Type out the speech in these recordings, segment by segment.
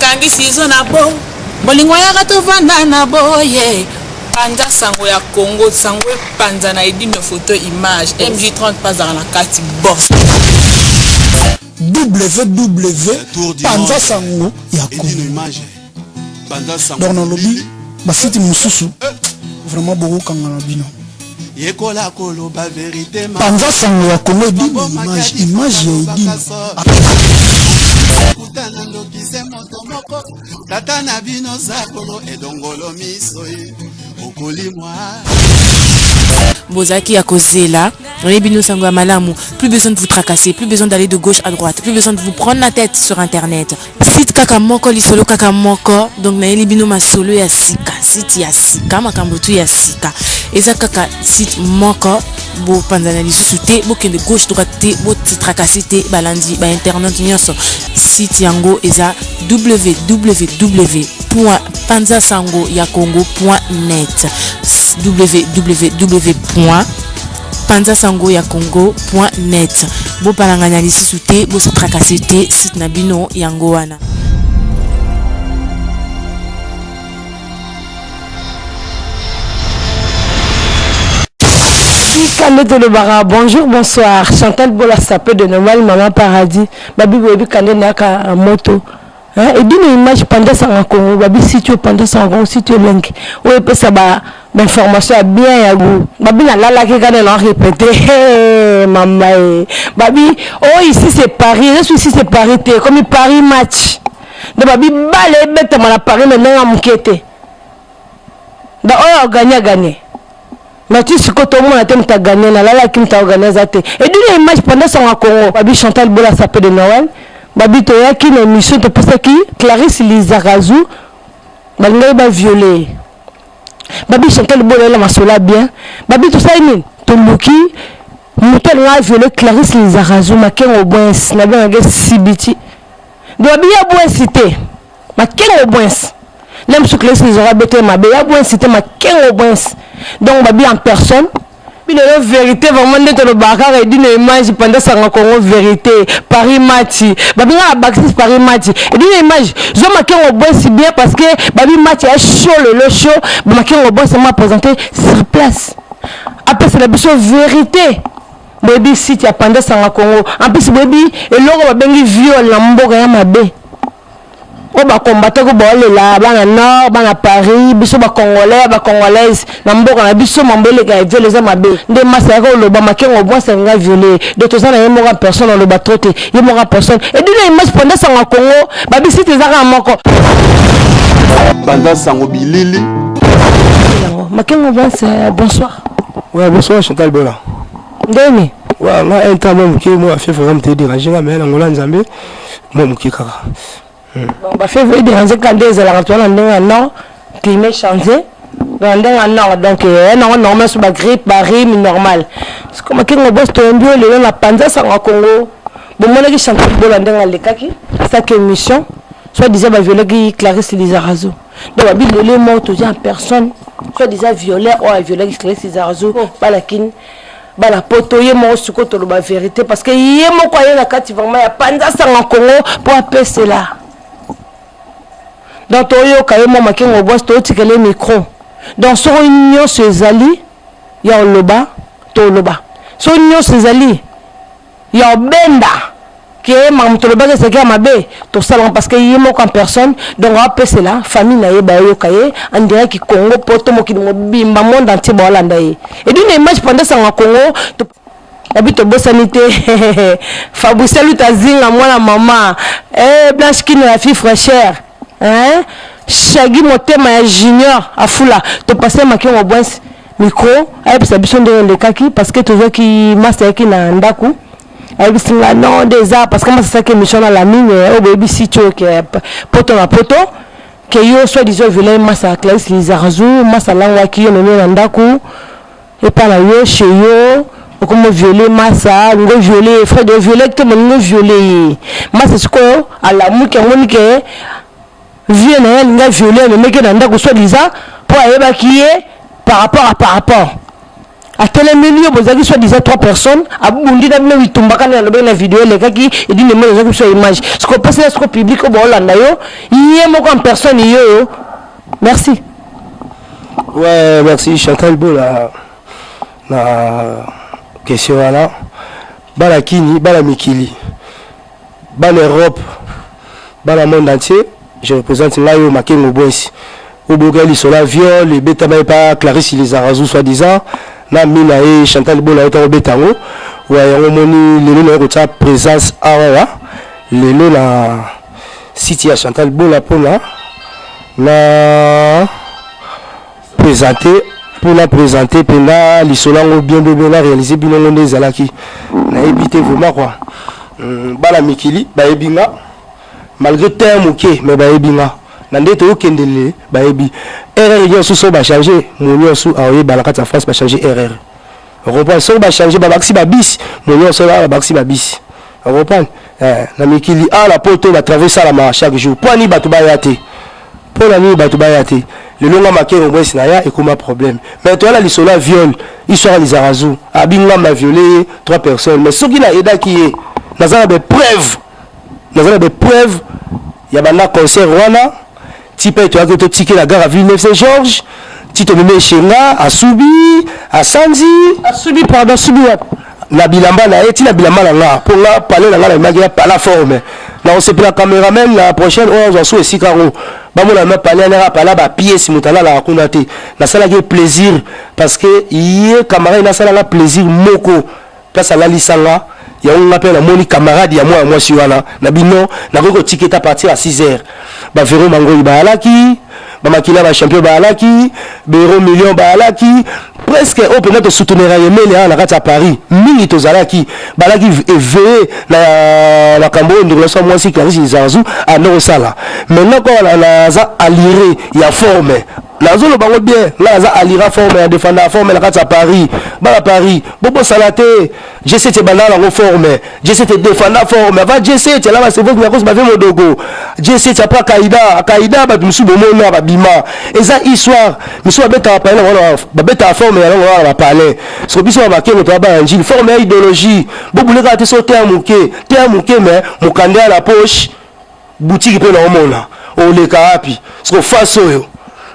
bakangi sizo na bo bolingo ya gato vanda na boye Panza sango ya Congo sango panza na edine photo image MJ30 pas dans la carte boss www panza sango ya Congo dans le lobby basiti mususu vraiment beaucoup kangana bino yekola kolo ba vérité panza sango ya Congo image ya edine kutana ndokise moto moko tata na bino zakolo edongolo miso okolimwa Bozaki à causer là, Rebino Sango Malamu, plus besoin de vous tracasser, plus besoin d'aller de gauche à droite, plus besoin de vous prendre la tête sur internet. Site kaka moko lisolo kaka moko, donc na Elibino Masolo ya sika, site ya sika, makambotu ya sika. Eza kaka site moko, bo panzana lisusu te, bo kende gauche droite te, bo tracasser te, balandi, ba internet nyonso. Site yango eza www.panzasangoyakongo.net www.panzasangoyakongo.net bo palanganya lisusu te bo se tracasser te site na bino yango wana. Bonjour, bonsoir. Chantal Bola sapé de normal Maman Paradis. Babi Bobi Kande Naka moto. Et d'une image pendant ça en Congo, babi situé pendant ça en Congo, situé link. Oui, peut ça ba l'information est bien ya go. Babi na la qui quand on répété, maman. Babi, oh ici c'est Paris, ici c'est Paris, comme Paris match. De babi balé bête à Paris mais non à m'inquiéter. Da oh gagné. Mais tu sais que tout le monde a gagné, na la qui t'a organisé. Et d'une image pendant ça en Congo, babi Chantal Bola sapé de Noël. Babi toya qui l'émission te pose qui Clarisse Lizarazu balinga ba violé babi Chantal Bola la masola bien babi tout ça ni to luki mutel nga violé Clarisse Lizarazu maken au boins na bien nga sibiti babi ya boins cité maken au boins même sous Clarisse Lizarazu ma be ya boins cité maken au boins donc babi en personne. La vérité vraiment de le bagarre et d'une image pendant ça en Congo vérité Paris Mati babi na Baxis Paris Mati et d'une image je marqué au bon si bien parce que babi Mati a chaud le show marqué au bon c'est m'a présenté sur place après c'est la vérité baby si tu as pendant ça en Congo en plus baby et l'autre babi viol la mboka ya mabe o ba combattre ko bolé là bana nord bana Paris biso ba congolais ba congolaise na mboka na biso mambele ga violé za mabe nde masaka lo ba makengo bo ça nga violé de tout ça na yemo ga personne on le ba troté yemo ga personne et d'une image pendant ça en Congo ba bisi te zaka moko banda sango bilili makengo bon c'est bonsoir. Ouais bonsoir Chantal Bola. Ndeni ouais moi un temps même qui moi fait vraiment te déranger mais là ngola nzambe moi mukikaka. Bon, bah, fait déranger quand des élections en non, climat changé, dans non, donc non, normal sur la grippe, Paris, normal. C'est comme que nous bosse tout un peu, le la panza ça en Congo. Bon, moi qui chante pour l'andeng les kaki, ça qui émission, soit disait bah violer qui Clarisse Lizarazu. Donc bah bill le mot tout en personne, soit disait violer ou violer qui Clarisse Lizarazu, pas la kin. Bah la poto yé mo suko to la vérité parce que yé mo quoi yé la kati vraiment ya panza ça en Congo pour appeler cela. Dans Toyo Kayemo Makengo Boss Totikele micro. Dans son union Cezali, il y a Loba, Toloba. Son union Cezali, il y a Benda, qui est Mam Toloba, c'est qui a ma baie, tout ça parce qu'il y a en personne, donc on appelle cela, famille naïe, bayo kaye, on dirait qu'il Congo, Poto, qui nous bimba monde entier, Bolandaye. Et d'une image pendant ça en Congo, habite au sanité Fabou salut ta zinga moi la maman Blanche qui la fille fraîcheur hein Shagi motema ya junior afula to passer maki au bon micro avec sa biso de le kaki parce que toujours qui master qui na ndaku avec singa non des arts parce que moi c'est ça que mission dans la mine au baby sitio que poto na poto que yo soit disant violent massa Clarisse Lizarazu massa langwa qui yo na ndaku et par là yo chez yo comme violer massa ngo violer frère de violer que mon violer massa c'est quoi à la mouke on que vieux na nga violer le mec na ndako soit disant pour aller qui est par rapport à tel milieu vous avez soit disant 3 personnes à bundi na bino bitumbaka na lobe na vidéo les kaki et dit ne me les sur image ce qu'on passe là ce qu'on public au Hollanda yo yé moko en personne yo merci. Ouais, merci Chantal Bola. La question là. Bala Kini, Bala Mikili. Bala Europe. Bala monde entier. Je représente Layo Makengo Boys. Au Bogali sur la viol, les bêta pas Clarisse les Arazou soi-disant. Na mina et Chantal Bola est au bétango. Ouais, on moni les noms de présence awa. Les noms la city à Chantal Bola pour là. La pour la présenter pendant l'isolant bien la réaliser bilan des alaki na éviter vraiment quoi bala mikili ba ebinga malgré terme OK mais ba ebinga na ndeto okendele ba ebi erreur yo so ba changer monyo so aoye balaka ta France ba changer erreur reprend so ba changer ba baxi ba bis monyo so ba baxi ba bis reprend na mikili la poto ba traverser la marche chaque jour pour ni batu ba yate pour la nuit batu ba yate le long marqué au moins et comme un problème mais toi là les sola viol ils sont les Arazou abinga m'a violé 3 personnes mais ce qui n'a aidé qui est dans des preuves il y a bana concert wana type tu as que tu ticket la gare à Villeneuve-Saint-Georges tu te mets chez là à Soubi à Sanzi à Soubi pardon Soubi la bilamba na eti la bilamba là pour la parler là la magie pas la forme là on sait pas la caméraman la prochaine on va sous et Sikaro ba mon la parler là pas là ba pièce mutala la konate na sala que plaisir parce que hier camarade na sala la plaisir moko place à la lisanga ya on appelle moni camarade ya moi sur là na bino na ko ticket à partir à 6h ba Véro Mango ba alaki ba makila ba champion ba alaki Béro million ba alaki presque on peut notre soutenir à la à Paris mingi tozalaki balaki éveillé la Cambo de la moi si Clarisse Izarzu à non sala maintenant quand la za aliré il y a forme la zone bango bien la za alira forme à défendre la forme la à Paris ba Paris bobo salate j'essaie de banana la forme j'essaie de défendre la forme va j'essaie là c'est vous qui cause ba mon dogo j'essaie pas Kaida ba musu bomona ba bima et ça histoire musu ba beta pa ba beta forme on va parler ce que biso ba ke notre ba njili forme idéologie bobule ka te sauter à mouké mais mukande à la poche boutique pe na omona o le kapi ce que face yo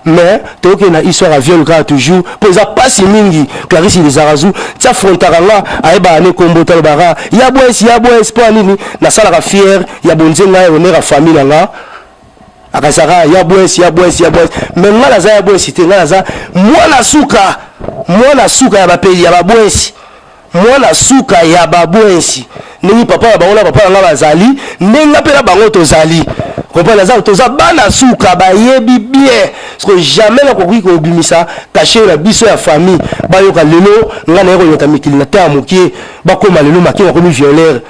mais to ke na histoire à viol ka toujours pour ça pas si mingi Clarisse les Arazou tia frontaranga aiba ne kombo talbara ya boes pour nini na sala ka fier ya bonzenga honneur à famille nga akasaka ya boes mais ngala za ya boes te ngala za mwana suka ya bapeli ya babwesi mwana suka ya babwesi nini papa bangola papa nga bazali nenga pela bango tozali comprendre ça toza bana suka ba yebi bien parce que jamais na koki ko bimisa cacher la biso ya famille ba yoka lelo nga na yota mikili na ta mokie ba koma lelo makina ko mi violeur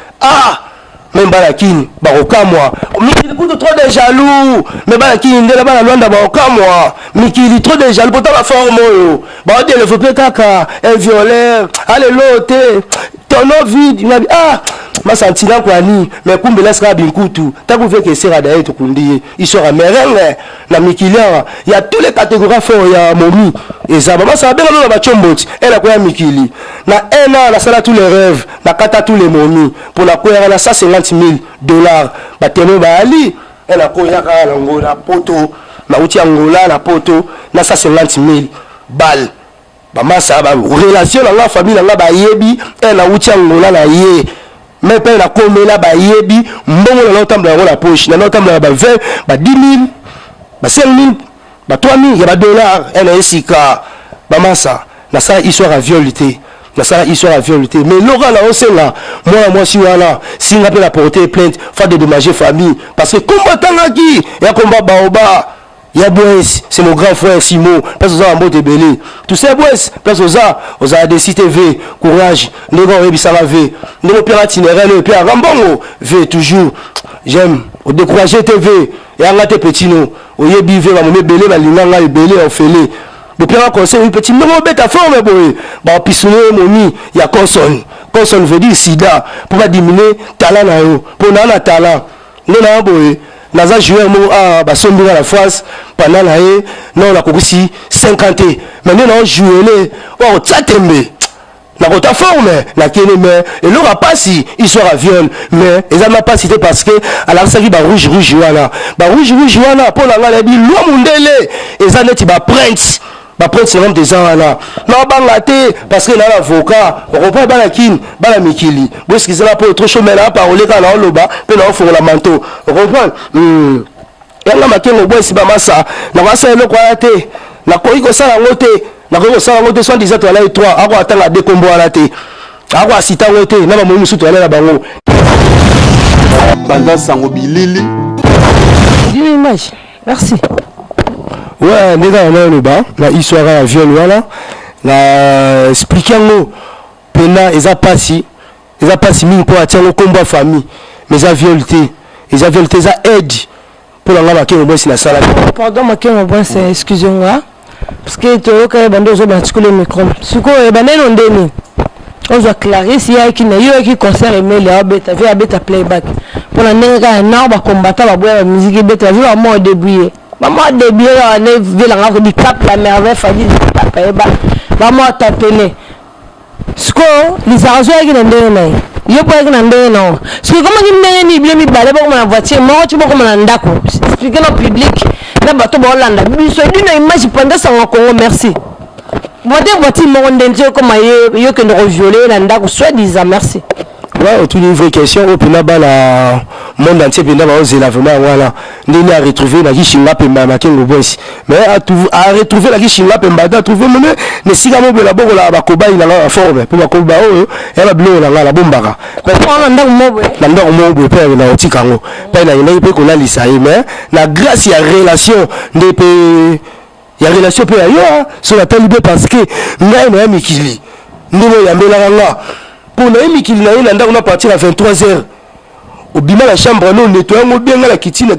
même balakini bakokamwa mikili kuto trop de jaloux mais balakini ndela bana lwanda bakokamwa mikili trop de jaloux pota ba forme yo ba de le faut kaka un violeur allez lote tono vide il ma sentina kwa ni mais kumbe la sera binkutu taku veut que sera d'ailleurs to kundi il sera merenge na mikilia il y a tous les catégories fort ya momi et ça maman ça bela na ba chomboti elle a quoi mikili na un an la sala tous les rêves na kata tous les momi pour la quoi na $150,000 ba teno ba ali elle a quoi ya ka ngola poto na uti ngola na poto na $150,000 ba ça ba relation na la famille na ba yebi elle a uti ngola na ye mais pas la comme là ba yebi mbongo na l'entendre dans la poche na l'entendre ba 20 ba 10,000 ba 5,000 ba 3,000 ya ba dollars elle est sika ba massa na ça histoire à violité mais Laura là on sait là moi si voilà si on appelle la porter plainte faire de dommager famille parce que combattant qui ya combat baoba ya boys c'est mon grand frère Simon parce que ça en mode belé tout ça boys parce que ça aux ADC TV courage les gars rebisa la v nos piratinéraire le père Rambongo v toujours j'aime au décourager TV et en te petit no au yebi v va me belé ba linganga belé au félé le père conseil petit no beta forme boy ba pisouné moni ya consonne veut dire sida pour pas diminuer talent na yo pour na talent non na boy naza joueur mo basombi na la France pendant la non la kokusi 50 mais non jouer o tsatembe na kota forme na kene mais et l'aura pas si histoire à viol mais ils n'a pas cité parce que alors ça qui ba rouge wana pour la ngala bi lo mundele et ça net ba prince c'est même des gens là non bangate parce que là l'avocat on comprend pas la kin ba la mikili parce qu'ils là pour trop chaud mais là parler quand là loba pe là faut la manteau on comprend yanga makengo boy si ba masa na wasa le kwa te na koiko sala ngote na koiko sala ngote soit disant là et 3 ako atanga de combo ala te ako asita ngote na ba moyi musutu ala bango banda sango bilili d'une image merci. Ouais, les gars, on le bas, la histoire à viol, voilà. La expliquant pena, ils a passé mine pour atteindre le combat famille, mais ils a violé, ça aide pour la marquer au moins si la salle. Pardon, ma question, c'est excusez-moi, parce que tu as quand même deux autres le micro. Ce qu'on est banal on donne, on doit clarifier s'il y a qui concert et mais les bêtes, avec bêtes playback. Pour la nègre, un arbre combattant la boire la musique bête, la vie à moi débrouiller. Maman de bien on est ville en du cap la merveille famille papa maman t'appeler ce que les argent qui n'ont donné yo pas qui n'ont donné non ce que comment qui ni bien mi balé pour ma voiture moi tu vois comme on ndako expliquer au public na bato ba Hollande biso d'une image pendant ça en Congo merci voiture mon ndenge comme yo que nous violer na ndako soit disant merci. Ouais, tout une vraie question au pena bala monde entier pena ba ozela vraiment voilà ndeni a retrouver la kishinga pemba makengo boss mais à retrouver la kishinga pemba da trouver même ne siga mo bela boko la bakoba ina la forme pour bakoba o et la blo la bombaka on ndako mo pe na otikango pe na ina pe ko la lisaye mais la grâce ya relation ndep ya relation pe yo sur la talibé parce que ngai na mikili ndimo ya mbela nga pour na mikili na ina ndako na partir à 23h au bima la chambre non nettoyer mo bien la kitine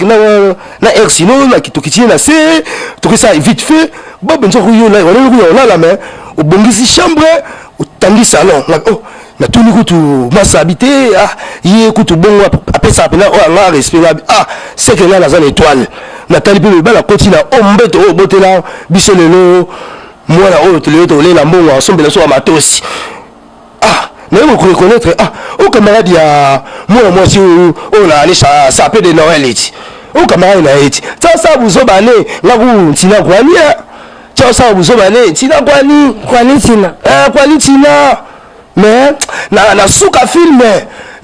na air sinon na kitokitine na c'est tout ça vite fait bon benzo yo là la main au bongisi chambre au tangi salon oh na tout ni kutu masa habité ah yé kutu bongo après ça pena oh nga respect ah c'est que là la zone étoile na talipe ba la continue o mbeto o botela biso lelo moi la o tele to le la mbongo ensemble la so amatosi ah mais vous reconnaître ah au camarade il y a moi si oh là allez ça peut de Noël et au camarade na et ça vous obane là vous tina kwani ça vous obane tina kwani tina mais na suka film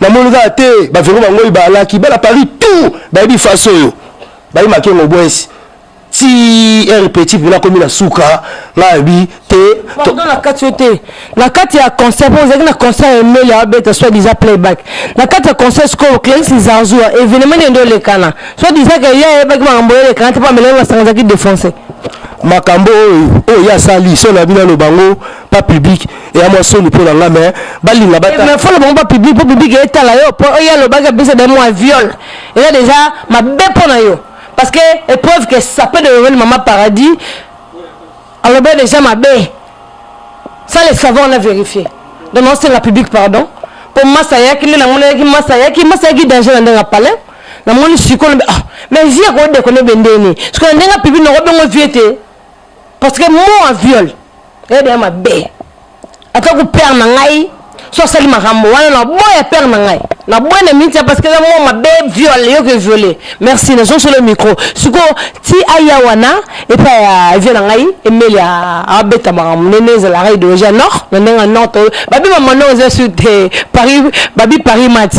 na monuga te ba vero bango ibala ki bala Paris tout ba bi faso yo ba yi makengo boys si répétitif na komi na suka na bi te pardon la kati la kati ya concert pour na concert mais ya bête soit déjà playback la kati ya concert score Clarisse Lizarzu événement ndo le kana soit disait que ya ba ki mambo le kana te pas mêler la sanza qui défoncer makambo oyo ya sali so na bina no bango pas public et à moi soni pour la main balinga bata mais faut le bon pas public pour public et tala yo pour ya le baga bise de moi viol et là déjà ma bé pour na yo parce que épreuve que ça peut devenir maman paradis alors ben déjà ma bé ça les savants on a vérifié donc non c'est la public pardon pour moi ça y a qui na mon qui masaya qui danger dans la palais na mon siko mais via ko de connaît bendeni parce que ndenga public no bengo viete parce que moi viol et de ma bé atako père na ngai so sali makambo wana na boya père na ngai na bonne minute parce que moi ma bé viol yo que violer merci na sur le micro siko ti aya wana et pas vient na ngai et meli a beta makambo nene la raid de Nord na ndenga Nord babi maman no sur Paris mati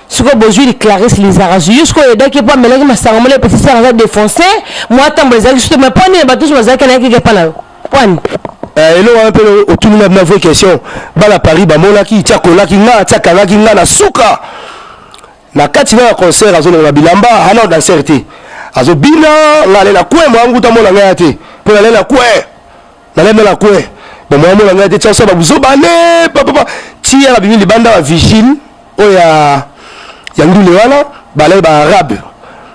siko bozui Clarisse Lizarzu jusqu'au daki pas melaki masangamo les petits sœurs défoncé moi tamboleza juste mais pas ni batou bazaki na ki pas là point hello un peu autour de ma vraie question bala Paris ba molaki tia kolaki nga tia kalaki nga na suka na kati na concert azona na bilamba ana dans certé azo bina ngale na kwe mo nguta mona ngate pour aller la kwe na le la kwe bon mo mona ngate tia so ba buzobane papa tia la bimi libanda wa vigile oya yangule wana balai ba arabe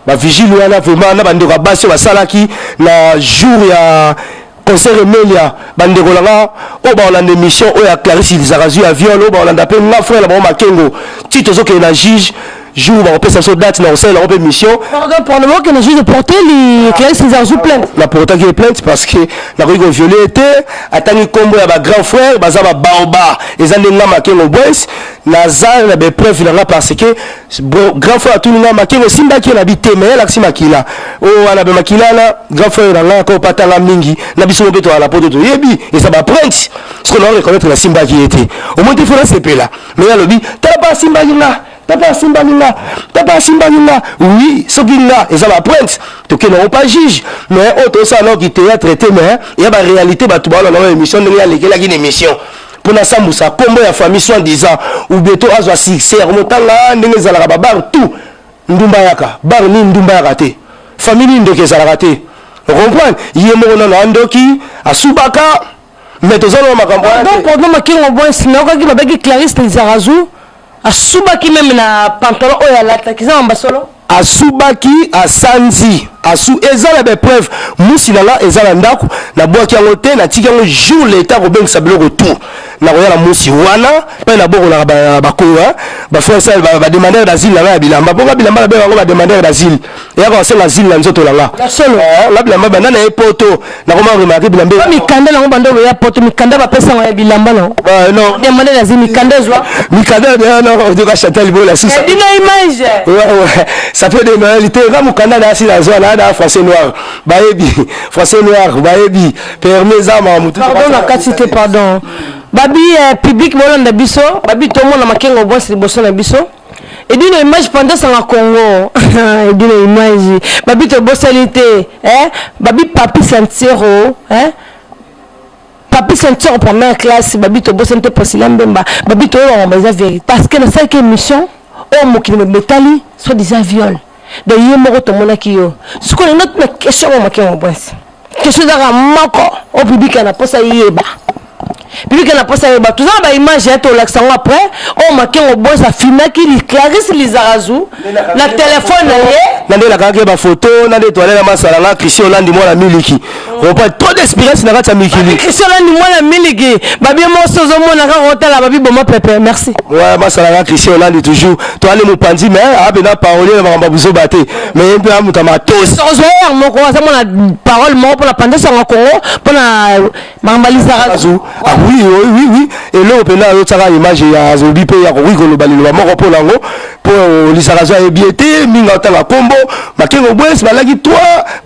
ba vigile wana vraiment na bande ko basi ba salaki na jour ya concert Emelia bande ko langa o ba on émission o ya Clarisse Lizarzu ya viol o ba on pe na frère ba makengo tito zo ke na juge jour va repasser sur date dans la mission. Pour le moment qu'on a juste de porter les clés ces argent plainte. La porter qui est plainte parce que la rue violé était atteint combo ya ba grand frère baza ba baoba les andenga makengo boys nazar na be preuve là parce que grand frère tout nga makengo simba qui na bité mais la makila oh ana be makila na grand frère là ko patala mingi na biso beto à la porte de yebi et ça va prendre ce qu'on reconnaître la simba qui était au moins il faut la CP là mais là lobby t'as pas simba là Tapa Simbanina, oui, Soginga, et ça va pointe. Donc, ils n'auront pas juge. Mais, autre ça, alors, qui était traité, mais, il y a la réalité, bah, tout le monde, dans l'émission, il y a une émission. Pour la Samoussa, combo la famille, soit disant, ou bientôt, à soit succès, remontant là, n'est-ce pas, bar, tout. Ndumbayaka, bar, ni Ndumbayaka, famille, n'doke, ça l'a raté. Vous comprenez? Il y a mon Andoki, à Soubaka, mais tous les gens, donc, pour nous, qui ont bon, sinon, quand il m'a dit Clarisse Zarazou, Asubaki même na pantalon oyalata kiza ambasolo Asubaki asanzi asu ezala be preuve musi nala ezala ndako na boaki yango te na tika yango jour l'état robengisa biloko tout na koyala musi wana pe na boko na bakoya ba frère ça ba demander d'asile na bilamba bonga bilamba ba bango ba demander d'asile et yako c'est l'asile na nzoto langa solo la bilamba bana na epoto na koma remarquer bilamba mikanda na bando ya poto mikanda ba pesa ya bilamba non demander d'asile mikanda zwa mikanda non de ka chanter le la sous ça dina image ouais ça peut de réalité va mukanda na asile na zwa na français noir baebi français noir baebi permis za ma mutu pardon la quantité pardon babi public molanda biso babi to mona makengo boss liboso na biso et d'une image pendant ça en Congo et d'une image babi to bossalité babi papi Santero papi Santero première classe babi to bossalité pour silambemba babi to on va vérité parce que la cinquième mission au mokili metali soit des viol de yemoko to mona kiyo ce qu'on note la question makengo boss question d'ara mako au public na posa yeba puis que la poste ba tout ça ba image est au l'accent après on marqué au bois ça filmé qui Clarisse Lizarazu la téléphone na ndela kaka ba photo na de toile na masala na Christian Landi moi la miliki on pas trop d'espérance na kata mikili Christian Landi moi la miliki ba bien mo sozo mo na ka hôtel ba bi bon pépé merci ouais masala na Christian Landi toujours toile mo pandi mais a bena parole na ba buzo baté mais un peu amuta matos sozo mo ko ça mo na parole mo pour la pendant ça en Congo pour na Mamba Lizarazu oui et là on peut là l'autre image ya zobi pe ya oui ko balilo ba moko pour lango pour Lizarazu et biété minga tanga combo makengo boys balaki toi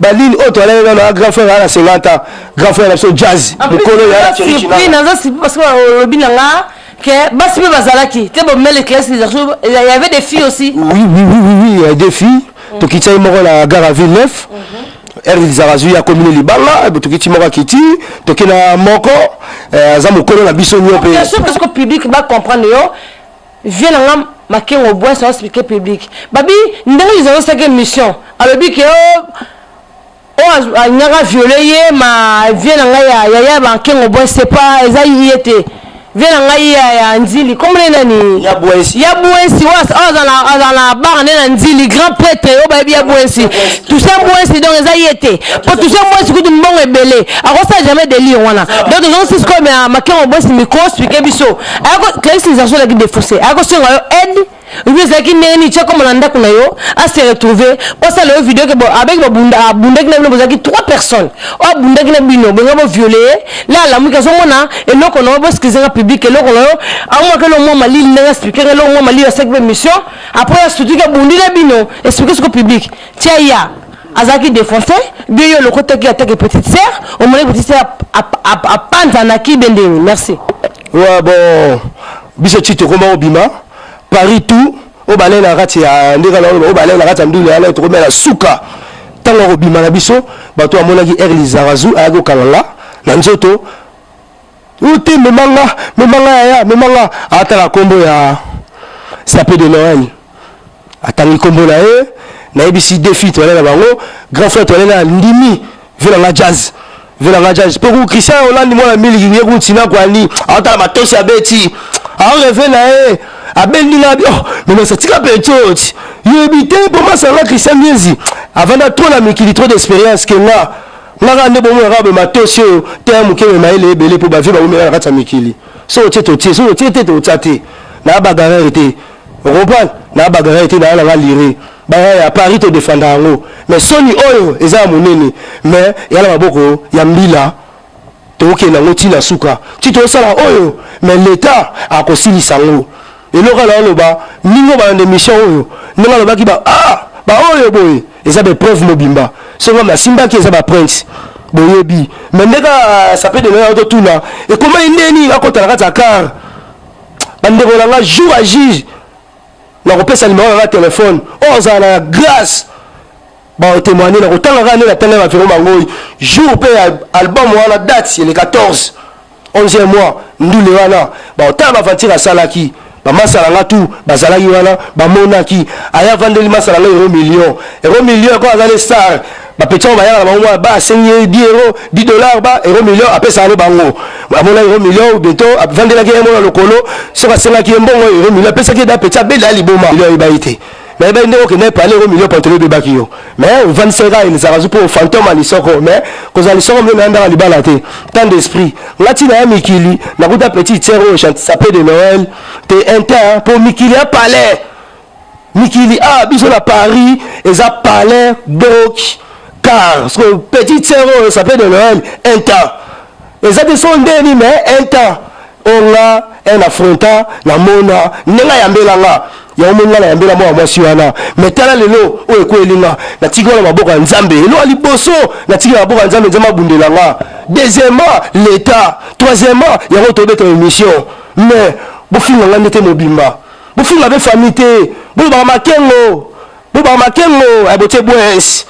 baline auto là na grand frère à la 50 ans grand frère la jazz le colo ya oui naza si parce que le binanga que basi pe bazalaki te bo mele classe Lizarazu il y avait des filles aussi oui des filles to kitsa moko la gare à Villeneuve Lizarazu ya commune libanga to kiti moko kiti to kina moko za mokolo na biso nyope bien sûr parce que public va comprendre yo vient là makengo bois ça expliquer public babi ndenge ils ont cette mission alors bi que oh nyaka violer ma vient là ya makengo bois c'est pas ezai yete vient là ya nzili comme nani ya boisi wa azala bar na nzili grand prêtre o babi ya boisi tout ça boisi donc ezai yete pour tout ça boisi ku mbongo ebele akosa jamais de lire wana donc non c'est comme makengo boisi micro expliquer biso ako Clarisse Lizarazu la défausser ako senga yo aide oui c'est qui n'est pas comme l'anda qu'on a eu à se retrouver pour ça le vidéo que avec le bunda qui n'a pas 3 personnes oh bunda qui n'a bino ben on violé là la musique sont mona et là qu'on a parce que c'est un public et là qu'on a à moins que le moment mali n'a expliqué que le moment mali a cette mission après surtout que bunda la bino expliquer ce que public tiens ya azaki défoncé bien le côté qui attaque petite sœur au moins petite sœur à panzana qui bendeni merci ouais bon biso tito comment obima Paris tout au balai la rati ya ndeka la au balai la rati ndule ala to komela suka tango obima na biso bato amona ki Lizarazu ago kalala na nzoto uti memanga atala kombo ya sapé de Noël atangi kombo na e na ebisi défi to na bango grand frère to na ndimi vela la jazz pour Christian Hollande moi la mili ki kuntina kwa ni atala matosi abeti a rêvé na e abendi na mais ça tika petite yebité pour moi ça va Christian Miezi avant de trop la mikili trop d'expérience que là nga ne bon rabe matosi terme ke maile ebele pour bavi ba umela kata mikili so tete so tete to tate na bagarre était comprendre na bagara été na la lire ba ya Paris te défendre yango mais soni oyo eza monene mais ya la maboko ya mbila to ke na ngoti na suka ti to sala oyo mais l'état a kosilisa ngo eloko la loba ningo ba mission oyo ningo loba ki ba ba oyo boy eza des preuves mobimba songa ma simba ki eza ba prince boyebi mais ndeka ça peut donner auto tout là et comment indeni akota na kata car bandeko na jour à juge na kopesa numéro na téléphone oza na grâce ba témoigner na kotanga kana na tanga ba fero bangoyi jour pe album wana date le 14 11e mois ndule wana ba otanga fatira salaki ba masala nga tout bazalaki wana ba monaki aya vandeli masala nga euro million ko azale star ba petit ba yala ba mwa ba senye 10 euros 10 dollars ba euro million apesa ale bango ba mona euro million bientôt vandela ki mona lokolo so ka senga ki mbongo euro million apesa ki da petit bela liboma ile ibaite mais ben ndeko ke na parler euro million pantolo be bakio mais 25 ans il s'arrange pour fantôme ali soko mais ko zali soko me ndanga libala te tant d'esprit ngati na mikili na kuta petit zéro chante sapé de Noël te inter pour mikili a palais mikili biso na Paris eza palais donc car ce petit zéro sapé de Noël inter eza de son deni mais inter on a un affrontant na mona nenga yambelanga ya omonga na yambela mwa mwasi wana metala lelo oyo ekwelinga na tikala maboko ya nzambe elo aliboso na tikala maboko ya nzambe nzambe abundelanga deuxièmement l'état troisièmement yango tobeta émission mais bofinga nga ndete mobimba bofinga be famille te boba makengo abote bwes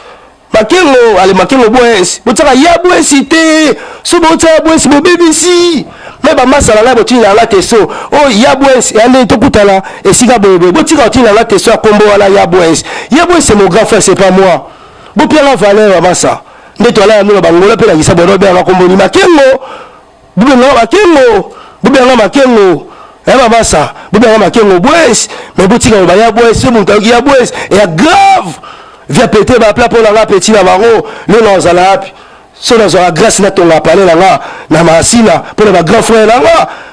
makengo ale makengo bwes botaka ya bwesi te so botaka bwesi bo BBC mais ba masala la botina la teso ya bwes ande to kutala esika bobe botika otina la teso akombo wala ya bwes c'est mon grand frère c'est pas moi bo pia la valeur masa ndeto ala no bangola pe la kisa bono be akombo ni makengo bube makengo masa bube makengo bwes mais botika ba ya bwes so monta ya bwes et grave via péter ba plat pour la petit na baro le non zala api so na za grâce na tonga parler na masina pour le grand frère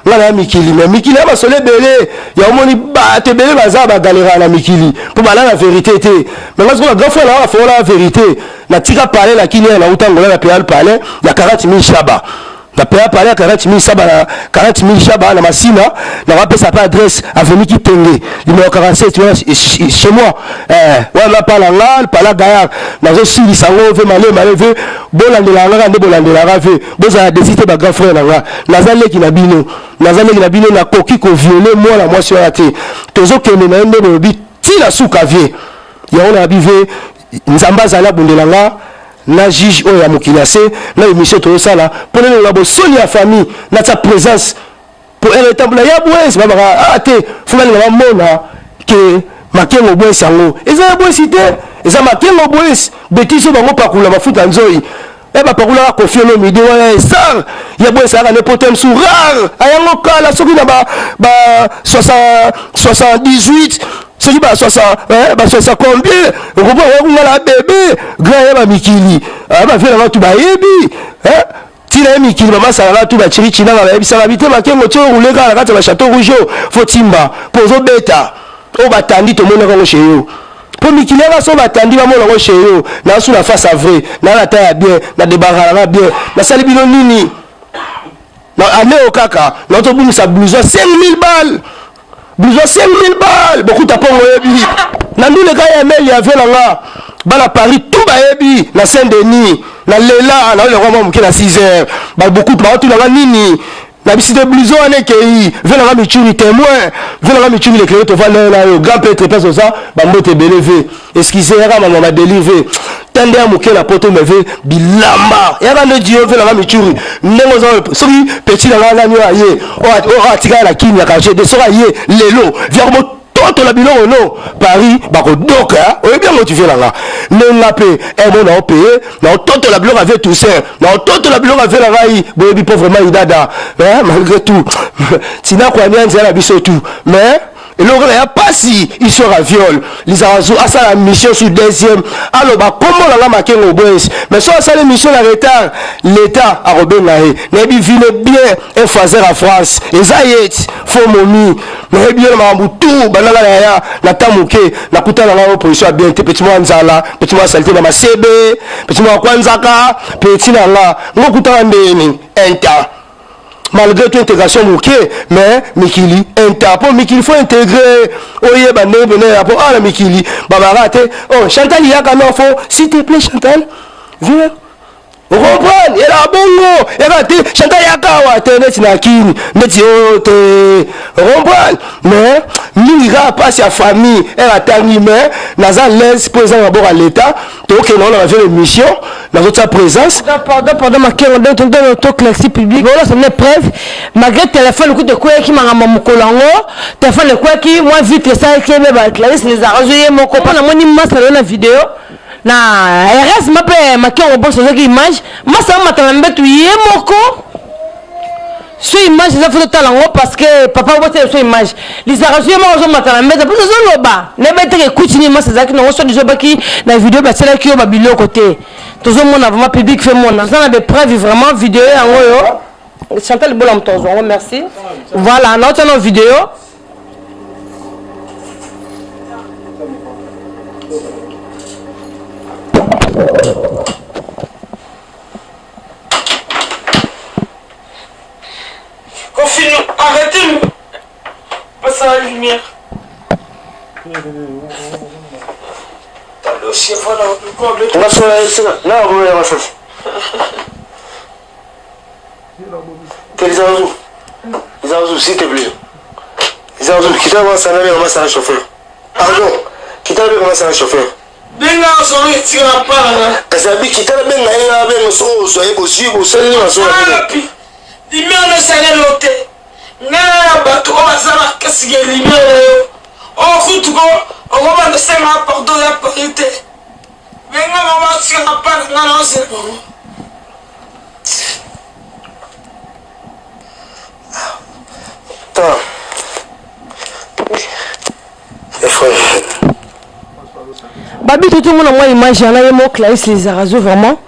na mikili mais mikili ba sole belé ya omoni ba te belé baza ba galera na mikili pour bala la vérité te mais parce que le grand frère là faut la vérité na tika parler la kini na utangola na péal parler ya 40 000 shaba na péal parler ya 40 000 shaba na masina na va pesa pas adresse avenue Kitenge numéro 47 tu vois chez moi wala pala gayar na zo sili sango ve malé ve bolandela nga nde bolandela ve boza décider ba grand frère nga nazaleki na bino na koki ko violer moi la mwasi ya te tozo kene na ende bobi ti la suka vie ya ona bive nzamba zala bondela nga na juge oya mokilase na émission to sala pour le labo soli ya famille na sa présence pour elle établir ya bwes baba te fuma na mona que makengo bwes sango eza bwes ite eza makengo bwes betiso bango pakula mafuta nzoi ba pakula ko fiolo midi wala star ya bwes aka ne potem sur rare ayango kala soki na ba 78 soki ba 60 combien okopa wa la bébé grand ya mikili ba fela ba tu ba yebi tina mikili ba masala tu ba chirichi na ba yebi sala bite makengo tio rouler ka kata ba château rouge fotimba pozo beta o batandi to mona ko cheyo po mikili ba so batandi ba mona ko cheyo na sous la face à vrai na la taille bien na débarrara bien na sali bino nini na ane okaka na to bumisa blouson 5000 balles beaucoup tapongo yebi na ndule ka ya mail ya vela nga bala Paris tout ba yebi na Saint-Denis na lela na le roi mukina 6h ba beaucoup ba tu na nini na bisite blouson ane kei vela nga michuri témoin vela nga michuri le clé to va là yo grand pètre passe ça ba mbote belevé excusez ya mama ma délivrer tande ya mukela poto meve bilamba ya ba Dieu vela nga michuri ndengo zo soki petit na nga nyo aye o atika la kinya ka je de sora ye lelo via mo toto la biloko no Paris bako doka o bien motivé là nenga pe mo na payer na toto la biloko avec tout ça na toto la biloko avec la rai boyebi pauvre vraiment idada malgré tout tina kwa nyanza la biso tout mais Et là, il n'y a pas si il sera viol. Les Arazou, à ça la mission sur deuxième. Alors, comment on a marqué au bois? Mais ça, ça la mission la retard. L'État a robé naé. N'ebi vile bien et faisait la France. Et ça y est, faut momi. N'ebi bien mamou tout. Banana la ya, na tamuke, na kuta na la opposition bien. Petit moi nzala, petit moi saleté na ma CB, petit moi kwanzaka, petit na la. Ngo kuta ndeni, enta. Malgré toute intégration, mais Mikili, Mikili faut intégrer. Oye, la Mikili, Babarate. Oh, Chantal, il y a quand même, s'il te plaît, Chantal, viens. Vous comprenez? Il a bongo. Il a dit, Chantal, il y a quand Internet, il y a qui? Vous comprenez? Mais, il y a pas sa famille, elle a tani, mais, Nazan laisse présent d'abord à l'État. Donc, on a fait une mission, dans notre présence. Pendant ma question, on donne l'autoclaxie publique. Voilà, c'est une preuve. Malgré le téléphone, le coup de quoi qui m'a ramené mon colango, téléphone, le quoi qui, moi, vite, ça, qui est même avec la liste, les arrosés, mon copain, mon immense, dans la vidéo. Na RS mape makia on bosse avec image masa matambe tu yemoko sur image ça photo talango parce que papa bosse sur image les arrachés moi on matambe ça pour ça loba ne bete que continue masa zaki non so dizo baki na vidéo ba cela qui ba bilo côté tout le monde vraiment public fait mon ça na des preuves vraiment vidéo en yo Chantal Bolam tozo merci voilà notre vidéo. Confine, arrêtez-nous. Passe à la lumière. Le chien, voilà, le corps, le les Arazou, s'il te plaît. Les Arazou, qui t'a commencé à aller commencer à chauffeur. Pardon, qui t'a commencé à chauffeur. Benga osomi tira para. Kasabi qui t'a benga ina benga so soye bosi bosali na so. Api. Limere sale lote. Na bato azala kasige limere. O futuko, o goba de sema pardon la parité. Benga mama tira para na na se. Ta. Babi tout le monde moi image là il m'a classé les Arazou vraiment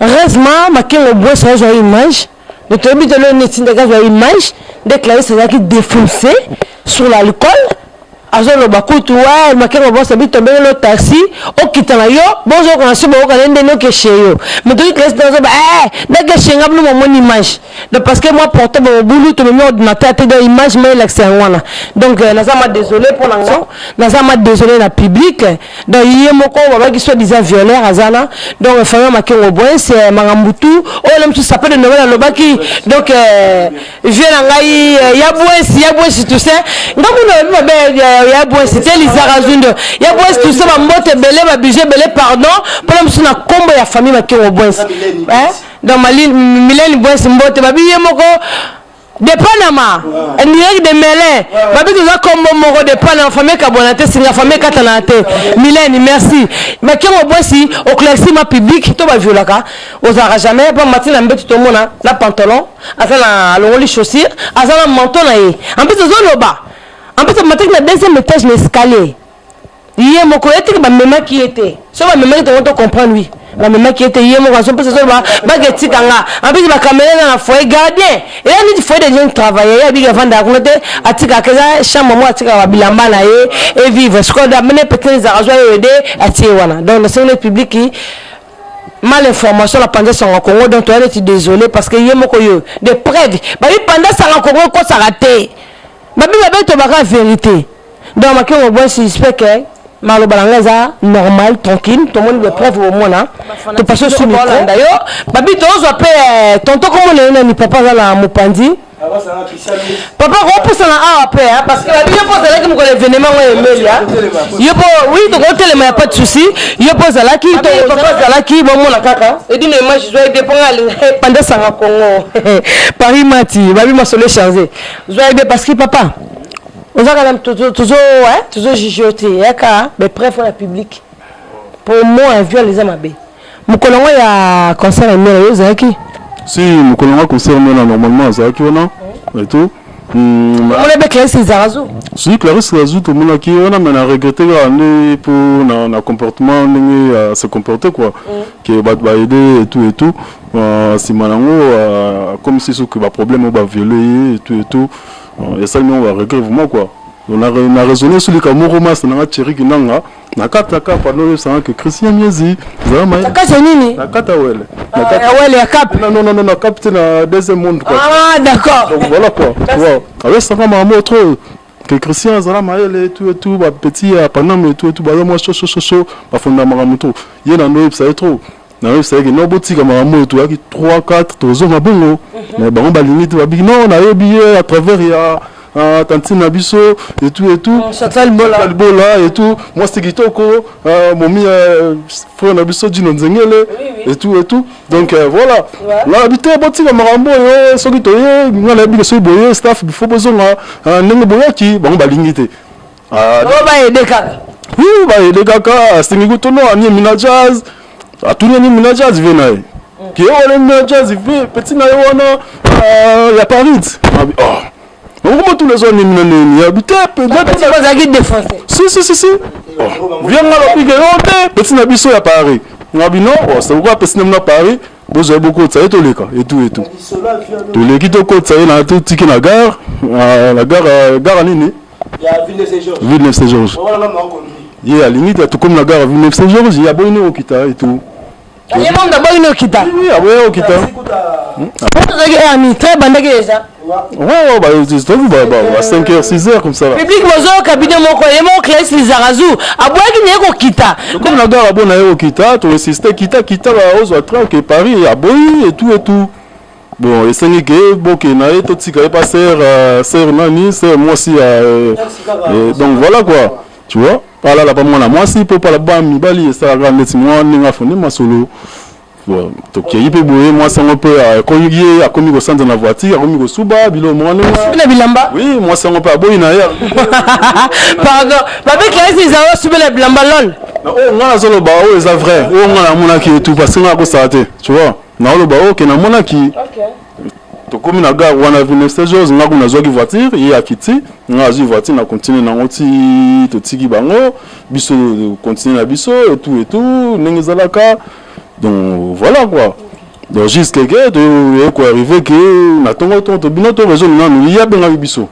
heureusement ma qui on boit ça j'ai image de tout but de le net de image déclaré ça qui défoncé sur l'alcool azo lo bakutu ouais ma qui on boit ça bit tomber le taxi au kitana yo bonjour on a su bon quand on est que chez yo mais tout classe dans ça dès que chez ngam mon image de parce que moi porter mon boulot tout mon ordinateur te donne image mais l'accès wana donc nazama désolé pour l'anglais nazama désolé la public donc yemoko baba qui soit disant violeur azana donc famille ma qui on boit c'est mangambutu oh l'homme tout s'appelle de nouvelle lobaki donc vient ngai ya si tu sais ngam ya boy c'était les Arazundo ya boy tout ça ba mote belé ba budget belé pardon pour l'homme sur na combo ya famille ma qui on boit hein dans Mali Milène boy mbote ba biye moko de Panama ni de Melé ba bitu za combo moko de Panama famille kabonate singa famille katanate Milène merci mais qui on boit si au classement public to ba violaka ozara jamais pas matina mbetu to mona na pantalon azana longoli chaussure azana manteau na ye en plus zoloba en plus matin na deuxième étage l'escalier yé moko était ba mema qui était so ba mema to comprendre lui la maman qui était hier moi son peu ça ba geti kanga en plus ba caméra na foyer gardien et là ni foyer de gens travailler ya biga vanda côté atika kaza chambre moi atika ba bilamba na ye et vivre ce qu'on a mené peut-être les arrangements aider atie wana donc le service public qui mal information la pendant son Congo donc toi tu désolé parce que hier moko yo des preuves ba pendant ça en Congo ko ça raté ba ba to ba la vérité donc ma qui on voit suspect que Malo Balangaza, normal, tranquille, tout le monde est prêt au monde. Tu passes sur le micro. D'ailleurs, Babi, tu oses appeler tonton comme on est ni papa dans la Mopandi. Papa, on peut s'en appeler parce que la vie pose là qui me l'événement est Emelia. Oui, donc on télé mais pas de souci. Il pose là qui papa là qui bon mon kaka. Et dit moi je dois dépendre pendant ça en Congo. Paris Mati, Babi m'a solé changer. Je dois aider parce que papa on a quand même toujours jijoté mais bref la public pour moi un viol les amabé mukolongo ya concert mère yozaki si mukolongo concert mère normalement zaki ona et tout On a Clarisse Lizarazu. Si Clarisse Lizarazu, tout le monde qui on a maintenant regretté pour le comportement de se comporter quoi, qui va aider et tout. Si maintenant comme si ce que va problème va violer et tout. Et ça on va regretter vraiment quoi. On a raisonné sur les camours c'est na Thierry Kinanga. Na kata pendant ça que Christian Miezi zama na kata nini na kata wele ya cap non na capitaine na deuxième monde quoi. Ah d'accord. Donc voilà quoi. Tu vois avec ça comme un autre que Christian zama et tout ba petit pendant et tout ba moi chaud ba fonda maramuto yena no ça trop na ça que no botika maramutoaki 3 4 tozo mabongo mais ba on ba limite ba non na yebié à travers ya Tantine Nabiso et tout Chantal Bola et tout moi c'est Kitoko mon mi frère Nabiso Dino Nzengele et tout donc voilà là habité boti marambo yo soki toye ngala bi so boye staff il faut besoin ndenge boyaki bango balingité ba aider kaka oui ba aider kaka singi kutono ani mina jazz atuni ani mina jazz venaye qui est mina jazz ve petit na yona ya Paris comment tous les gens n'y habitent peut-être si viens là puis que petit nabiso ya Paris ngabino c'est pourquoi petit na Paris bozo beaucoup ça et tout tous les qui to côte ça na tout tiki na gare la gare nini ya Villeneuve Saint-Georges il y a limite tout comme la gare Villeneuve Saint-Georges il y a boino au kita et tout il y a même d'abord une okita oui au kita très bonne déjà ouais bah 5h 6h comme ça là public mozo cabinet moko et mon Clarisse Lizarazu aboyaki ne ko kita comme la gare abona yo kita to insister kita ba ozo train que Paris aboyi et tout bon et c'est que boke na et tout tika pas sœur nani c'est moi aussi donc voilà quoi tu vois voilà là pas moi moi si pour pas la ba mi bali ça ga net moi ninga foni masolo bon donc il peut boyer moi ça on peut conjuguer à commis au centre de la voiture à commis au suba bilo moi na bilamba oui moi ça on peut boyer na hier pardon avec Clarisse Lizarazu suba la bilamba lol on a solo ba o est vrai on a mona qui tout parce que on a constaté tu vois na lo ba o que na mona qui to comme na gare wana Villeneuve Saint-Georges nga kuna zoki voiture et akiti nga azu voiture na continuer na ngoti to tiki bango biso continuer na biso et tout nengezalaka donc voilà quoi donc juste que de quoi arriver que na tongo to binoto réseau na nous ya benga biso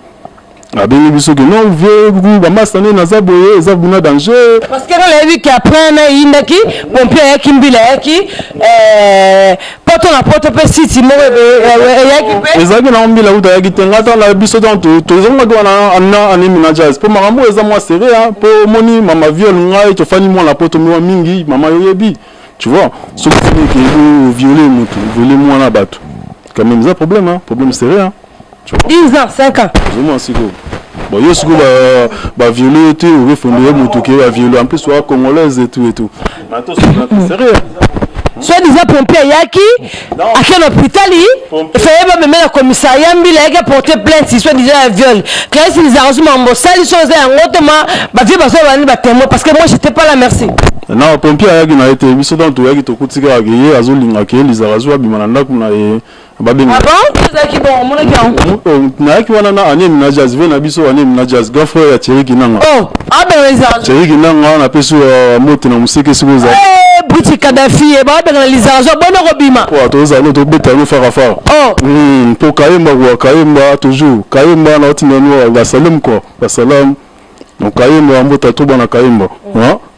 a benga biso que non vieux ba masane na zaboye za buna danger parce que on a vu qu'après na indaki pompier ya kimbila yaki poto na poto pe siti mo yaki pe ezaki na mbila uta yaki tenga ta la biso donc to zonga do na ani minajaz po marambo eza moi serré po moni mama viol ngai to fani mo la poto mo mingi mama yoyebi tu vois ce qui fait que violer moi la batte quand même ça problème problème sérieux tu vois 10 ans 5 ans vraiment c'est cool bon yo siko ba violer tu au fondé moto qui va violer en plus soit congolaise et tout maintenant c'est sérieux soit disant pompier yaki à quel hôpital il fallait pas même la commissariat mbila yaki porter plainte si soit disant viol Clarisse Lizarazu mambo sali chose en autrement ba vie baso bani ba témoin parce que moi j'étais pas là merci non pompier yaki na été biso donc to yaki to kutika yaki azolinga ke Lizarazu abimana ndako na babinga bon zaki bon monaki na yaki wana na ani na jazz ve na biso ani na jazz grand frère ya Thierry Kinanga oh ben Lizarazu Thierry Kinanga na peso moto na musike sikoza Bruti Kadhafi et ba ben Lizarazu bon robima po to za no to beta no fara oh po kayemba toujours kayemba na otina no ba salam quoi ba salam donc kayemba mbota to bana kayemba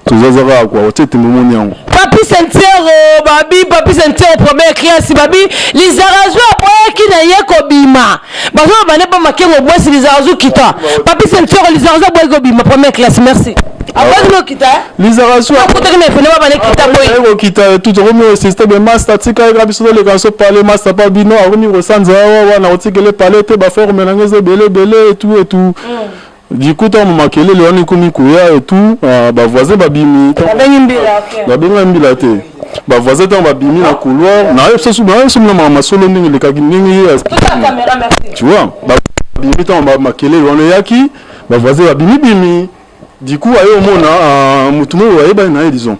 tozazaka kwa otete momoni yango papi sentero papi sentero première classe babi Lizarazu aboyaki na ye kobima bazo bane pa makengo boisi Lizarazu kita papi sentero Lizarazu aboyaki kobima première classe merci aboyaki no kita Lizarazu akutaki na efene bane kita boyi eko kita tout remis système master tika eka biso le kanso parler master pa bino akomi kosanza wana otikele parler te ba forme na ngeze belé et tout du coup tant makele le on komi kuya et tout ba voisin babimi babenga mbila te ba voisin tant babimi na couloir na yo so na masolo ndenge le kagingi tu vois ba babimi tant ba makele le on yaki ba voisin babimi du coup ayo mona mutumo wa yeba na disons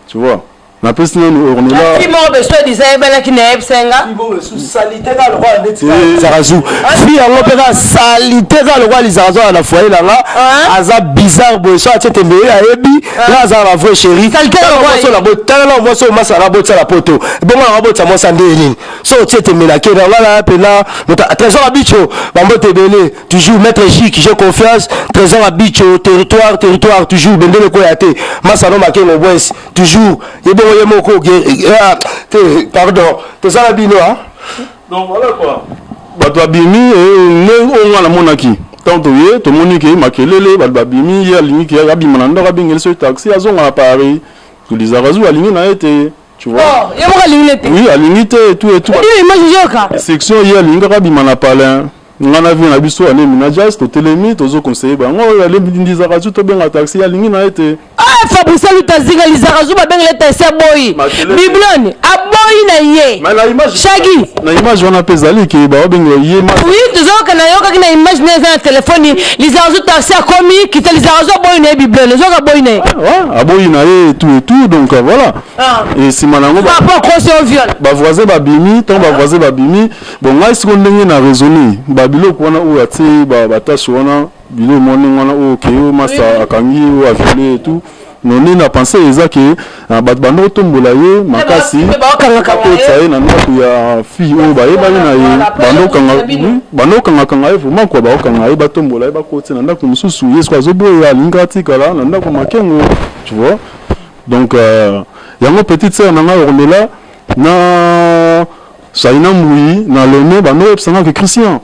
tu vois na pesi nanu ornela fi mo be so disait bela ki na ebsenga salité ka lokwa ndeti zarazu fi yango peka salité ka lokwa li zarazu na foyer langa aza bizarre boy so atete mbele ayebi là za la vraie chérie salité ka lokwa so la botala la mo so masala botsa la poto bongo la botsa mo sande elini so atete mbele ke na la pena trésor abicho bambote belé toujours maître J qui j'ai confiance trésor abicho territoire toujours bendele ko yate masalo makengo boys toujours yebo yemoko pardon tout ça la bino hein donc voilà quoi bato abimi ne onga na monaki tant ye to moniki makelele bato babimi ye alingi ki abima na ndaka bingeli so taxi azonga na Paris to les arazu alingi na ete tu vois oh yebo alingi te oui alingi te tout et tout image yoka section ye alingi ka bima na palin ngana vi na biso ane minajas to telemi tozo conseiller bango ale ndindiza razu to benga taxi alingi na ete Fabrice Lutazinga lizarazu ba benga leta se boy biblone aboyi na ye mais la image shagi na image wana pezali ke ba benga ye ma oui tozoka na yoka na image na téléphone lizarazu taxi akomi kita lizarazu aboyi na biblone zoka boyi na aboyi na ye tout donc voilà et si manango pas crossé au viol ba voisin ba bimi tant ba voisin ba bimi bon ngai siko ndenge na raisonner ba biloko wana o ati ba tache wana bilo moni wana o keo masa akangi o avile et tout noni na pensé ezaki ba bando tombola ye makasi ko na ndako ya fi o ba yeba na ye bando kanga ye vraiment ko ba kanga ye ba tombola ye ba ko tina ndako mususu yesu azobo ya lingati kala na ndako makengo tu vois donc yango petite sœur nanga ormela na Saina Moui na l'honneur bando epsanga que Christian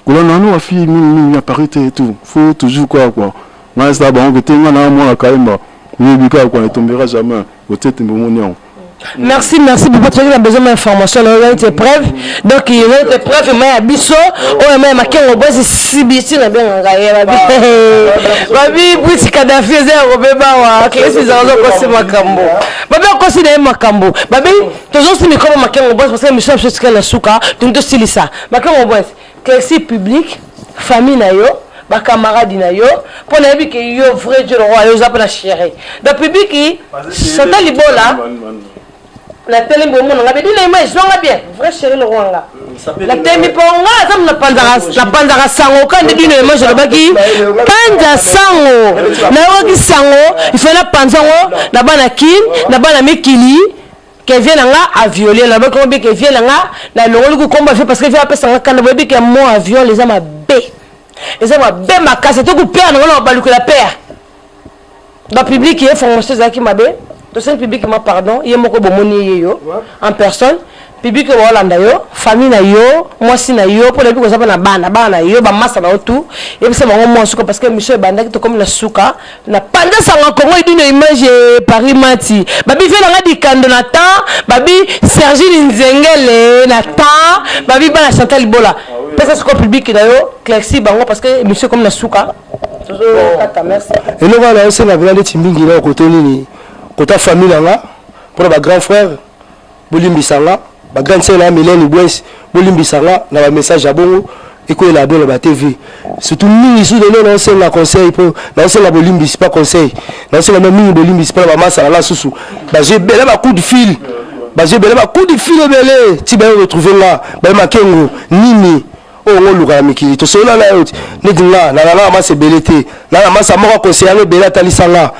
Kola nano a fille mi a parité et tout faut toujours quoi moi ça bon que tenga na moi la kaimba ni bika quoi ne tombera jamais au tête de mon merci beaucoup tu as besoin d'informations là il y a des preuves donc il y a des preuves mais à biso o même à quel moment c'est si bien na bien ngaya babi buti Kadhafi zero beba wa kesi za zo ko sema kambo babi ko si na makambo babi tozo si mikoma makengo boss parce que mission c'est que la suka tunto silisa makengo boss kesi public famille na yo ba camarade na yo pour na bi ke yo vrai Dieu roi yo zapana chéri da public sota libola la télé bon mon ngabe dina image non bien vrai chéri le roi nga la télé ponga ça na panzara sango quand dina image le baki panza sango na yoki sango il faut na panzango na bana kin na bana mikili que vient là à violer là bas que vient là na longolo ko combat fait parce que vient passer quand le bébé que mot à viol les hommes b les hommes b ma casse tout couper on va baluka la père dans public qui est formation ça qui m'a bé to sen public ma pardon ye moko bomoni yo en personne public ko Hollande yo famille na yo moi si na yo pour les ko ça na bana yo ba massa na tout et puis c'est mon moi suka parce que monsieur banda to comme la suka na panda sanga Congo et d'une image Paris mati babi fait na di kando na temps babi Serge Nzengele na temps babi bana Chantal Bola parce que public na yo Clexi bango parce que monsieur comme la suka toujours kata merci et le voilà c'est la ville de Timbingi là côté nini côté famille là pour ba grand frère Bolimbisanga ba grande sœur là Mélène Bouès Bolimbisanga na ba message à bongo et ko la dans la TV surtout mingi sous de non c'est la conseil pour non c'est la Bolimbis pas conseil non c'est la même mingi Bolimbis pas ba massa là sous ba j'ai belé ba coup de fil ba j'ai belé ba coup de fil belé ti ba retrouver là ba makengo nini o ngoluka la mikili to solo la yoti nedinga na massa belete na massa moko conseiller le belé talisanga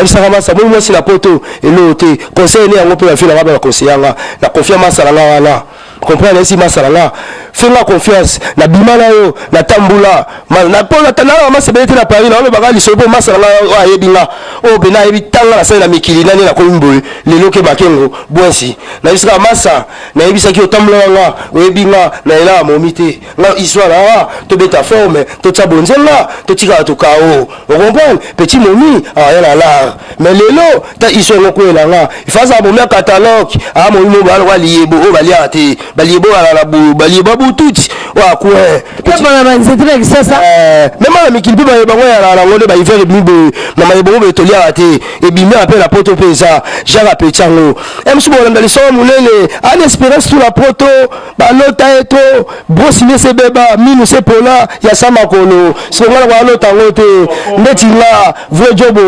ça va ça moi c'est la poto et l'autre conseil ni yango pe la fille la ba conseiller la confiance à la là comprendre ici masala fais-moi confiance na bimala yo na tambula na pona tanala ma sebelete na Paris na ba bagali sobo masala wa yebinga o bena yebitanga na sala mikili nani na koimbo lelo ke bakengo bwesi na isika masa na yebisa ki otambula nga o yebinga na ela momite na histoire to beta forme to tsabonzenga to tika to kao on comprend petit momi ya la mais lelo ta histoire ngoko elanga il faut ça bomia catalogue momi ba wa liebo o ba liate baliebo ala bu baliebo bututi wa quoi bana banzete avec ça même la mikili pe ba ngoya la ngode ba hiver bibe na mayebo be tolia ate et bimé appelle la poto pesa jara pechango emsu bo ndali so munene an espérance tout la poto ba nota eto brosine se beba minu se pola ya sama kono so ngala wa nota ngote ndeti nga vwe jobo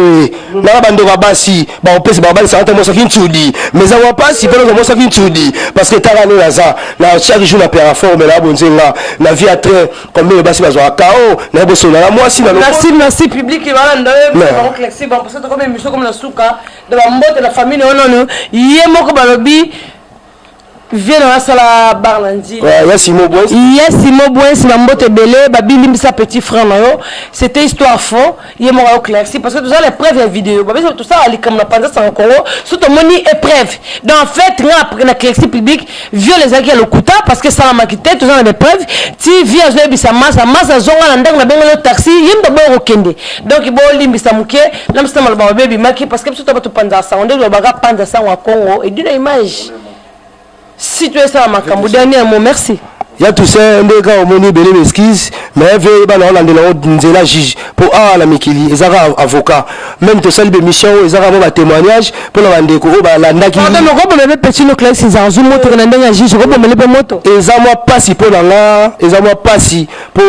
na bando ba basi ba opese ba bali sa ata mosa kinchudi mais ça va pas si pelo mosa kinchudi parce que tara ne laza na chaque jour na performe la bonzenga na vie à train comme le basi bazo akao na boso na moi si na merci public et voilà ndao flexible parce que comme émission comme la souka de la mbote de la famille non yemoko balobi vient dans la salle Barlandi. Ouais, Simo Bois. Yes, Simo Bois, la mbote belé, babi limbisa petit frère mayo. C'était histoire faux. Il est mort au clair. Parce que tout ça les preuves et vidéos. Babi tout ça ali comme la panza sans Congo. Surtout moni épreuve. Donc en fait, rien après la classe publique, viol les acquis à l'okuta parce que ça la maquité tout ça les preuves. Ti via je bisa massa zonga ndanga na benga le taxi, yim da bo kende. Donc il bo limbisa muke, l'amsta mal baby maki parce que tout ça panza ça on doit baga panza ça en Congo et d'une image. Si tu es ça, Makambo, dernier mot, merci. Il y a tout ça, des gars au moni belé esquisse, mais veille ban on la juge pour la mikili, ils ont avocat. Même tout ça les missions, ils ont un témoignage pour la vendre ko ba la ndaki. Non, mais robo bébé petit no classe, ils ont zoom moto na ndanga juge, robo bébé moto. Ils ont moi pas si pour la, ils ont moi pas si pour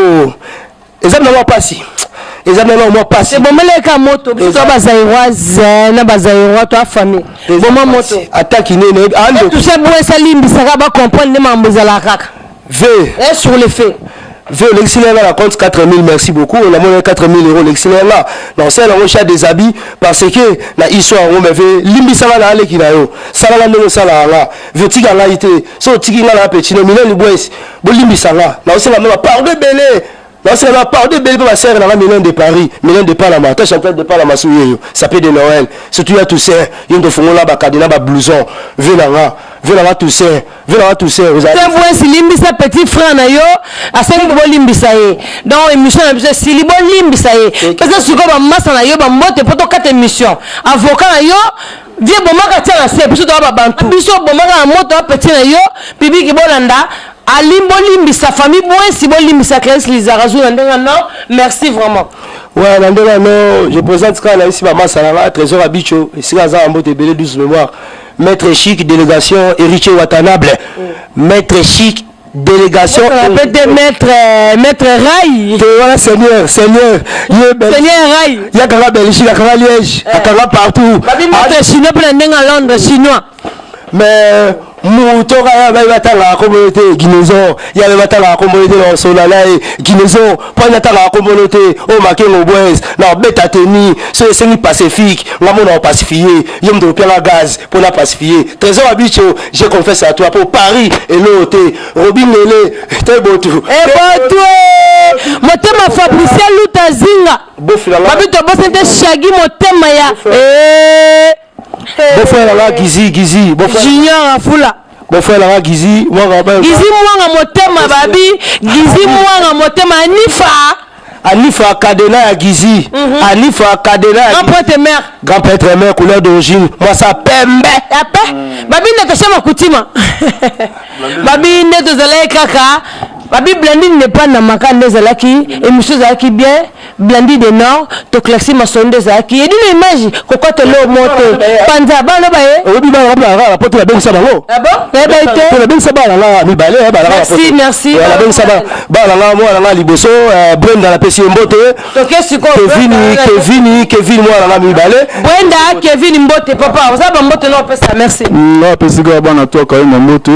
ils ont moi pas si. Ils ont moi pas si. C'est bon mais les moto, toi bazaïroise, na bazaïroise toi famille. Bon moto. Attaque né ando. Tout ça bon ça limbi ça va comprendre les membres de la RAC. V. Et sur les faits. V, l'excellent là, compte 4 000, merci beaucoup. On a moins 4 000 €, l'excellent là. Non, c'est un recherche des habits parce que la histoire, on me fait limbi ça va aller qui n'a yo. Ça va aller ça là. Veut-il en réalité, so tiki là la petit, non, mais bois, bon limbi ça là. Non, c'est la même part de belé. Non, c'est la part de belé pour la serre dans la Milan de Paris, Milan de Panama. Toi, champion de Panama souillé. Ça peut de Noël. Surtout il y a tout ça. Il y a de fond là, bacadina, blouson. Venez tout ça. C'est vrai si limbisa petit frère na yo, a 5 bo limbisa ye. Donc émission na si libo limbisa ye. Parce que suko ba massa na yo ba mbote poto 4 émissions. Avocat na yo, vie bomaka tia na se, biso to ba bantu. Biso bomaka na moto petit na yo, bibi ki bolanda. Alimbo limbisa famille boy si bo limbisa classe lizarazu na ndenga non. Merci vraiment. Ouais, na ndenga non, je présente quand là ici ba massa na trésor abicho, ici la za mbote belé 12 mémoire. Maître Chic, délégation héritier Watanabe. Maître Chic, délégation. On peut te maître Rai. Voilà, Seigneur. Seigneur Rai. Il y a Kara Belgique, il y a Kara Liège, il y a Kara partout. Maître chinois pour l'Inde à Londres, chinois. Mais Moutora yabata la communauté guinéen, il y avait la communauté dans Solana guinéen, pour la communauté au Makengo Boys, dans Beta Teni, c'est semi pacifique, la monde pacifié, yom de la gaz pour la pacifier. Trésor habituel, je confesse à toi pour Paris et l'autre, Robin Lele, t'es beau tout. Eh beau tout. Motema Fabricia Lutazinga. Babito Bosente Shagi Motema ya. Bon frère là Gizi Junior Afula bon frère là Gizi mwanga motema babi Gizi mwanga motema Anifa Kadena ya Gizi Anifa Kadena grand prêtre mère couleur d'origine moi ça pembe babi netashama kutima babi neto zalai kaka babi Blandi n'est pas na makande zalaki émission zalaki bien Blandi de Nord to claxi masonde zalaki et d'une image koko te lo moto panza bana bae obi ba la poto la ben ça bango ah bon la ben ça ba la mi balé ba la merci la ben ça ba la moi la liboso Brenda la pesi mbote to qu'est-ce que Kevin moi la mi balé Brenda Kevin mbote papa ça ba mbote non pesa merci non pesi ga bana toi quand même mbote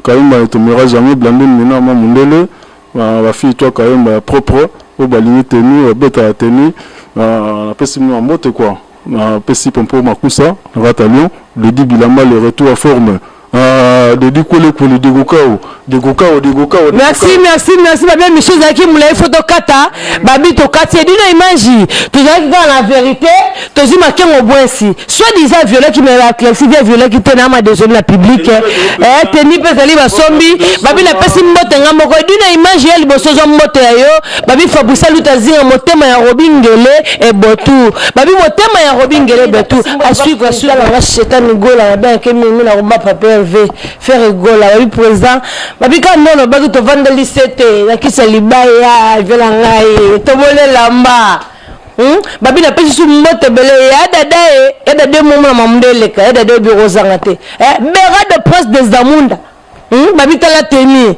Kaimba etomera jamais Blandi mina ma mundele ba fille toi Kaimba propre au baligné tenu beta tenu na pesi mo mbote quoi na pesi pompo makusa na bataillon le dit bilamba le retour à forme de dikole ko le degokao merci babi monsieur Zaki moulay photo kata babi to kati dina image to Zaki dans la vérité to zima kengo boisi soit disant violet qui me la classe bien violet qui tena ma désolé la public teni pe zali ba sombi babi na pesi mbote ngamoko dina image ya liboso zo mbote yo babi Fabricia Lutazinga motema ya Robingele et botu babi motema ya Robingele botu à suivre sur la chetan gola ben ke mi na romba papier Hervé faire rigola oui président babika non baki to vendre lisete na kisa libaya vela ngai to bole lamba babi na pesi mbote bele ya dada moma mamdeleka ya dada bi rozangate bera de prince des amunda babi tala teni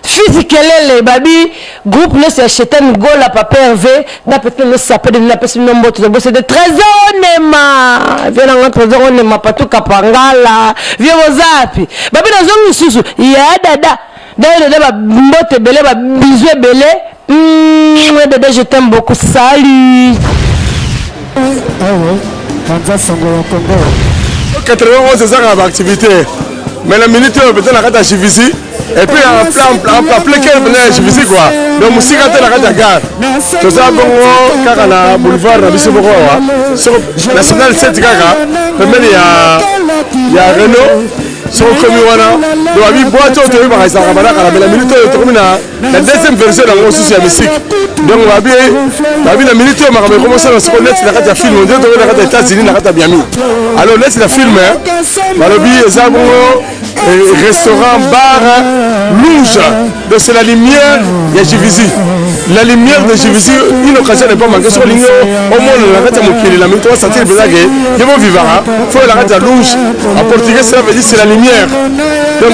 fils kelele babi groupe ne se chetan gola papa Hervé na peut le sapé de na pesi mbote c'est de trésor nema vena nga trésor nema patu kapangala vie bozapi babi na zongi susu ya dada ba mbote bele ba bisou bele Dada, je t'aime beaucoup. Salut. 91 c'est ça l'activité. Mais la minute peut-être la carte JVC et puis en plein cœur venait JVC quoi. Donc musique à la carte gare. Tout ça bon car la boulevard la biso boko sur national 7 gaga. Mais il y a Renault sur commis wana. Donc abi boîte auto bi ba ça ba la minute to comme la deuxième version dans mon souci à musique. Donc abi la minute ma va commencer à se connaître la carte film on dit la carte États-Unis la carte Miami. Alors là c'est la film Malobi ça bon restaurant bar louge donc c'est la lumière il y a JVC la lumière de JVC une occasion n'est pas manquée sur ligne au moins la carte mon la minute on sentir bizarre que ils vont vivre faut la carte rouge en portugais ça veut dire c'est la lumière donc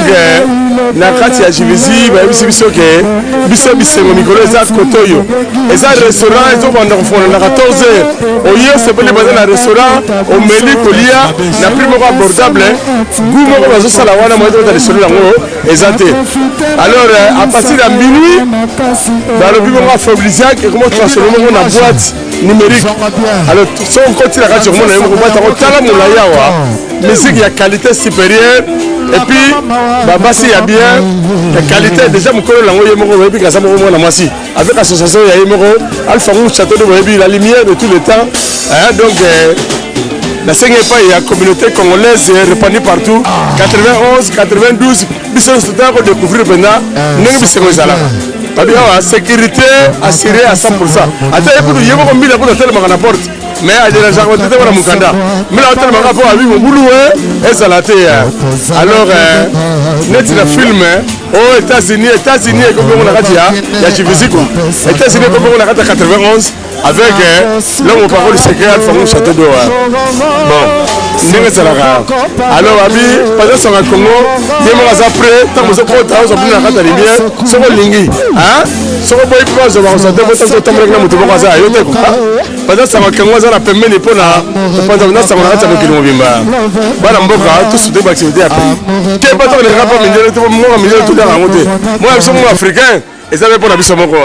la carte il y a JVC bah oui c'est biso que biso micro ça kotoyo et ça restaurant ils ont pendant la 14h au hier c'est pas les bazar la restaurant au menu colia la prime abordable goût mo ça la wana mo dans les solo lango ezate alors à partir de minuit dans le bureau Fabriziac et comment transformer mon boîte numérique alors son côté la radio mon na boîte en tala mulaya wa musique ya qualité supérieure et puis baba si ya bien la qualité déjà mon kolo lango yemo ko puis ça mo na masi avec association ya yemo Alpha Rouge Château de Boyebi la lumière de tout le temps donc la scène pas il y a communauté congolaise répandue partout 91 92 biso tout à découvrir maintenant nengi biso ezala babia sécurité assurée à 100%. Ata ekudu yebo ko mbila ko tellement na porte mais à la jargon tete wala mukanda mais la tellement rapport avec mon boulot ezala te alors net la film aux États-Unis comme on a dit il y a JVC quoi États-Unis comme on a dit 91 avec l'homme au parole secret Alpha Rouge Château d'eau bon ndenge ezalaka alors abi pendant son Congo yemo après tant que ko ta zo bina kata libia soko lingi soko boy ko zo ba zo de voto to mrek na mutu ko za yo te ko pendant son Congo za na pembeni pona pendant na sa na ta mokili mobimba bana mboka tout de activité après ke pas to le rapport minere to mo minere tout dans la montée moi je suis africain et ça veut pour la biso moko